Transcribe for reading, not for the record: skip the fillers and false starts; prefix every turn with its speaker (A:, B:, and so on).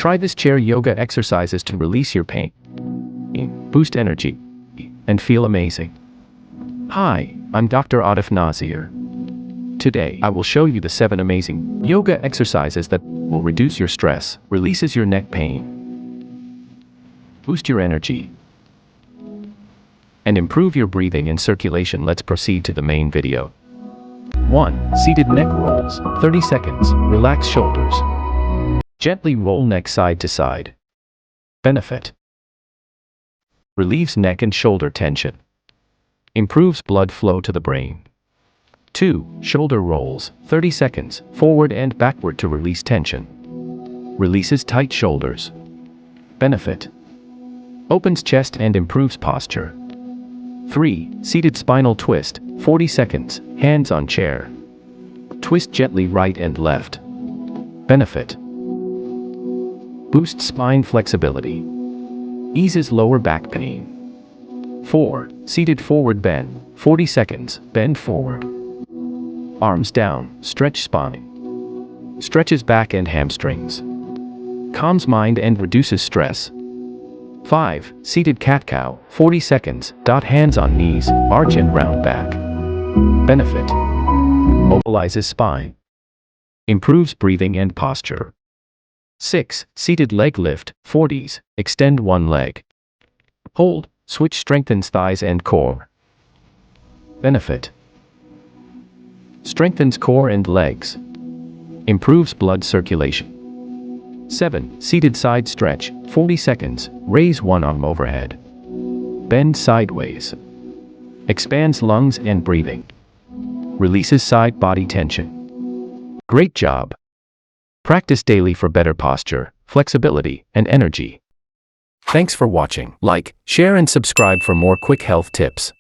A: Try this chair yoga exercises to release your pain, boost energy, and feel amazing. Hi, I'm Dr. Atif Nazir. Today, I will show you the 7 amazing yoga exercises that will reduce your stress, releases your neck pain, boost your energy, and improve your breathing and circulation. Let's proceed to the main video. 1. Seated neck rolls. 30 seconds. Relax shoulders. Gently roll neck side to side. Benefit: relieves neck and shoulder tension. Improves blood flow to the brain. 2. Shoulder rolls. 30 seconds. Forward and backward to release tension. Releases tight shoulders. Benefit: opens chest and improves posture. 3. Seated spinal twist. 40 seconds. Hands on chair. Twist gently right and left. Benefit: boosts spine flexibility. Eases lower back pain. 4. Seated forward bend. 40 seconds. Bend forward. Arms down. Stretch spine. Stretches back and hamstrings. Calms mind and reduces stress. 5. Seated cat-cow. 40 seconds. Hands on knees. Arch and round back. Benefit: mobilizes spine. Improves breathing and posture. 6. Seated leg lift. 40s. Extend one leg. Hold. Switch strengthens thighs and core. Benefit: strengthens core and legs. Improves blood circulation. 7. Seated side stretch. 40 seconds. Raise one arm overhead. Bend sideways. Expands lungs and breathing. Releases side body tension. Great job! Practice daily for better posture, flexibility, and energy. Thanks for watching. Like, share, and subscribe for more quick health tips.